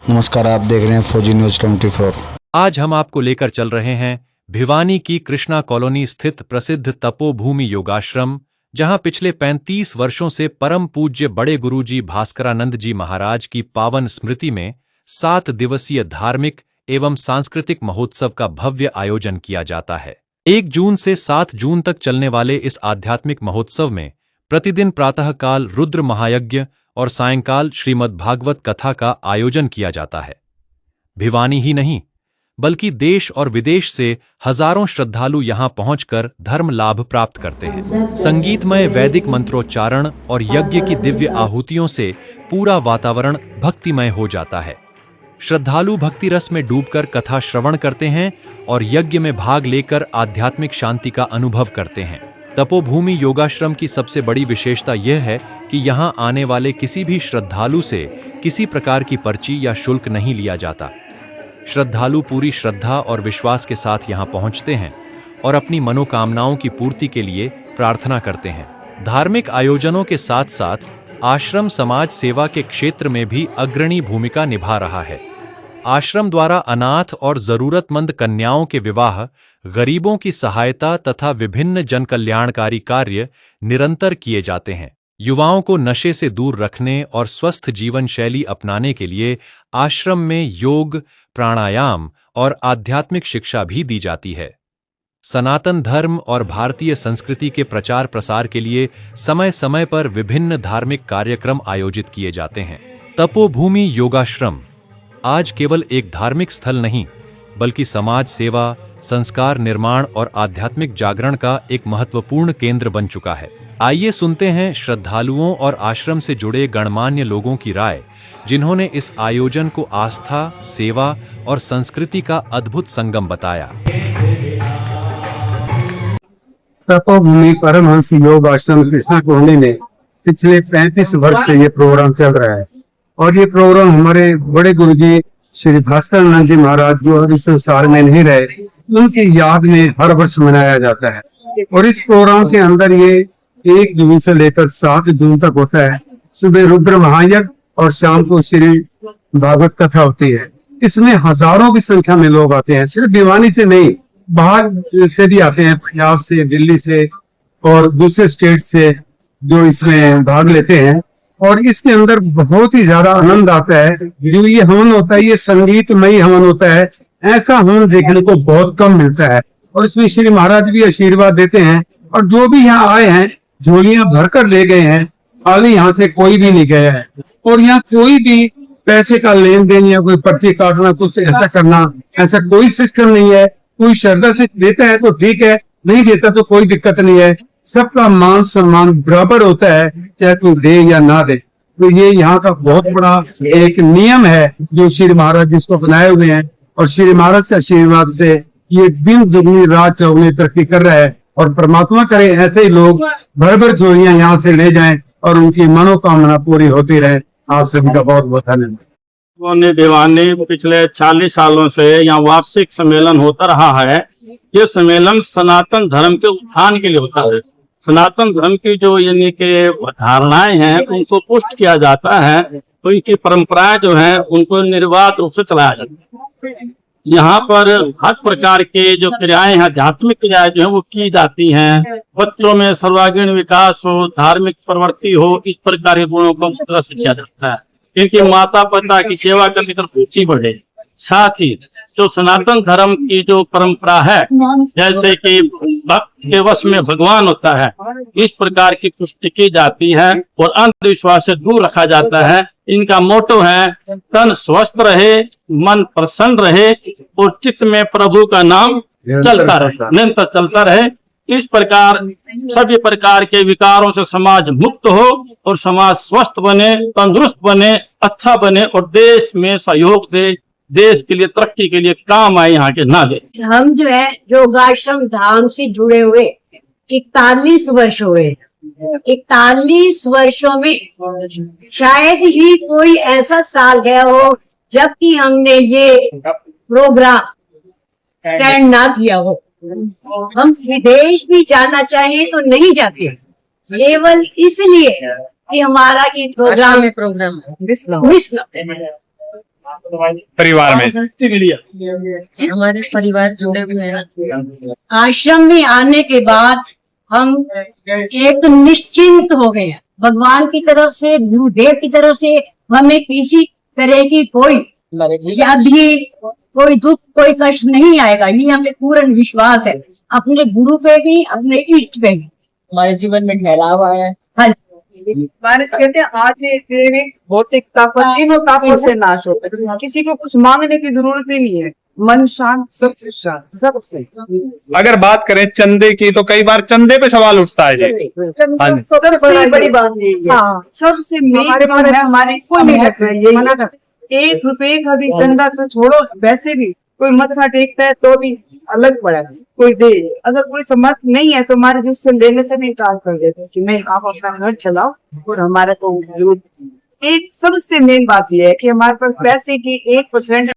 नमस्कार, आप देख रहे हैं फौजी न्यूज 24। आज हम आपको लेकर चल रहे हैं भिवानी की कृष्णा कॉलोनी स्थित प्रसिद्ध तपोभूमि योगाश्रम, जहां पिछले 35 वर्षों से परम पूज्य बड़े गुरुजी भास्करानंद जी महाराज की पावन स्मृति में 7 दिवसीय धार्मिक एवं सांस्कृतिक महोत्सव का भव्य आयोजन किया जाता है। 1 जून से 7 जून तक चलने वाले इस आध्यात्मिक महोत्सव में प्रतिदिन प्रातःकाल रुद्र महायज्ञ और सायंकाल श्रीमद् भागवत कथा का आयोजन किया जाता है। भिवानी ही नहीं बल्कि देश और विदेश से हजारों श्रद्धालु यहां पहुंचकर धर्म लाभ प्राप्त करते हैं। संगीतमय वैदिक मंत्रोच्चारण और यज्ञ की दिव्य आहुतियों से पूरा वातावरण भक्तिमय हो जाता है। श्रद्धालु भक्ति रस में डूबकर कथा श्रवण करते हैं और यज्ञ में भाग लेकर आध्यात्मिक शांति का अनुभव करते हैं। तपोभूमि योगाश्रम की सबसे बड़ी विशेषता यह है कि यहां आने वाले किसी भी श्रद्धालु से किसी प्रकार की पर्ची या शुल्क नहीं लिया जाता। श्रद्धालु पूरी श्रद्धा और विश्वास के साथ यहां पहुंचते हैं और अपनी मनोकामनाओं की पूर्ति के लिए प्रार्थना करते हैं। धार्मिक आयोजनों के साथ साथ आश्रम समाज सेवा के क्षेत्र में भी अग्रणी भूमिका निभा रहा है। आश्रम द्वारा अनाथ और जरूरतमंद कन्याओं के विवाह, गरीबों की सहायता तथा विभिन्न जनकल्याणकारी कार्य निरंतर किए जाते हैं। युवाओं को नशे से दूर रखने और स्वस्थ जीवन शैली अपनाने के लिए आश्रम में योग, प्राणायाम और आध्यात्मिक शिक्षा भी दी जाती है। सनातन धर्म और भारतीय संस्कृति के प्रचार प्रसार के लिए समय समय पर विभिन्न धार्मिक कार्यक्रम आयोजित किए जाते हैं। तपोभूमि योगाश्रम आज केवल एक धार्मिक स्थल नहीं बल्कि समाज सेवा, संस्कार निर्माण और आध्यात्मिक जागरण का एक महत्वपूर्ण केंद्र बन चुका है। आइए सुनते हैं श्रद्धालुओं और आश्रम से जुड़े गणमान्य लोगों की राय, जिन्होंने इस आयोजन को आस्था, सेवा और संस्कृति का अद्भुत संगम बताया। तपोभूमि परमहंस योग आश्रम कृष्णा कॉलोनी में पिछले 35 वर्ष से ये प्रोग्राम चल रहा है और ये प्रोग्राम हमारे बड़े गुरुजी श्री भास्करानंद जी महाराज जो इस संसार में नहीं रहे, उनकी याद में हर वर्ष मनाया जाता है। और इस प्रोग्राम के अंदर ये 1 जून से लेकर 7 जून तक होता है। सुबह रुद्र महायज्ञ और शाम को श्री भागवत कथा होती है। इसमें हजारों की संख्या में लोग आते हैं, सिर्फ भिवानी से नहीं, बाहर से भी आते हैं, पंजाब से, दिल्ली से और दूसरे स्टेट से जो इसमें भाग लेते हैं। और इसके अंदर बहुत ही ज्यादा आनंद आता है। जो ये हवन होता है, ये संगीतमय हवन होता है। ऐसा हवन देखने को बहुत कम मिलता है और इसमें श्री महाराज भी आशीर्वाद देते हैं। और जो भी यहाँ आए हैं झोलियां भरकर ले गए हैं, खाली यहाँ से कोई भी नहीं गया है। और यहाँ कोई भी पैसे का लेन देन या कोई पर्ची काटना, कुछ ऐसा करना, ऐसा कोई सिस्टम नहीं है। कोई श्रद्धा से देता है तो ठीक है, नहीं देता तो कोई दिक्कत नहीं है। सबका मान सम्मान बराबर होता है, चाहे कोई दे या ना दे। तो ये यहाँ का बहुत बड़ा एक नियम है जो श्री महाराज जिसको बनाए हुए हैं। और श्री महाराज के आशीर्वाद से ये दिन दुगनी रात चौगुनी तरक्की कर रहा है। और परमात्मा करे ऐसे ही लोग भर भर झोलियां यहाँ से ले जाएं और उनकी मनोकामना पूरी होती रहे। आप सभी का बहुत बहुत धन्यवाद। भिवानी पिछले 40 सालों से यहाँ वार्षिक सम्मेलन होता रहा है। ये सम्मेलन सनातन धर्म के उत्थान के लिए होता है। सनातन धर्म की जो यानी के धारणाएं हैं उनको पुष्ट किया जाता है, तो इनकी परंपराएं जो हैं उनको निर्बाध रूप से चलाया जाता है। यहाँ पर हर प्रकार के जो क्रियाएं हैं, आध्यात्मिक क्रियाएं जो है वो की जाती हैं। बच्चों में सर्वांगीण विकास हो, धार्मिक प्रवृत्ति हो, इस प्रकार के गुणों को विकसित किया जाता है। इनकी माता पिता की सेवा करने की तरफ रुचि बढ़े। साथ ही जो सनातन धर्म की जो परंपरा है, जैसे कि भक्त के वश में भगवान होता है, इस प्रकार की पुष्टि की जाती है और अंधविश्वास से दूर रखा जाता है। इनका मोटो है तन स्वस्थ रहे, मन प्रसन्न रहे और चित्त में प्रभु का नाम चलता रहे, निरंतर चलता रहे। इस प्रकार सभी प्रकार के विकारों से समाज मुक्त हो और समाज स्वस्थ बने, तंदुरुस्त बने, अच्छा बने और देश में सहयोग दे, देश के लिए तरक्की के लिए काम आए यहाँ के ना दे। हम जो है योगाश्रम धाम से जुड़े हुए 41 वर्ष हुए। 41 वर्षों में शायद ही कोई ऐसा साल गया हो जबकि हमने ये प्रोग्राम अटेंड ना किया हो। हम विदेश भी जाना चाहिए तो नहीं जाते, केवल इसलिए कि हमारा ये प्रोग्राम मिस ना हो। परिवार में? हमारे परिवार जुड़े हुए हैं। आश्रम में आने के बाद हम एक निश्चिंत हो गए। भगवान की तरफ से, गुरुदेव की तरफ से हमें किसी तरह की कोई व्याधि, कोई दुख, कोई कष्ट नहीं आएगा, ये हमें पूर्ण विश्वास है, अपने गुरु पे भी, अपने इष्ट पे भी। हमारे जीवन में ठहराव आया है। हाँ, महाराज कहते हैं आध्यात्मिक भौतिक ताकत तीनों ताकतों से नाश होता है। किसी को कुछ मांगने की जरूरत ही नहीं है, मन शांत, सब कुछ शांत, सबसे। अगर बात करें चंदे की तो कई बार चंदे पे सवाल उठता है जी। हाँ जी। सबसे बड़ी बात यही है, सबसे मेन जो है हमारे इसको नहीं रख रहे, यही 1 रुपए का भी चंदा तो छोड़ो, वैसे भी कोई मत्था टेकता है तो भी अलग पड़ा है, कोई दे। अगर कोई समर्थ नहीं है तो हमारे जो उससे लेने से भी इनकार कर देते हैं कि नहीं, आप अपना घर चलाओ और हमारा तो जरूर। एक सबसे मेन बात यह है कि हमारे पास पैसे की 1%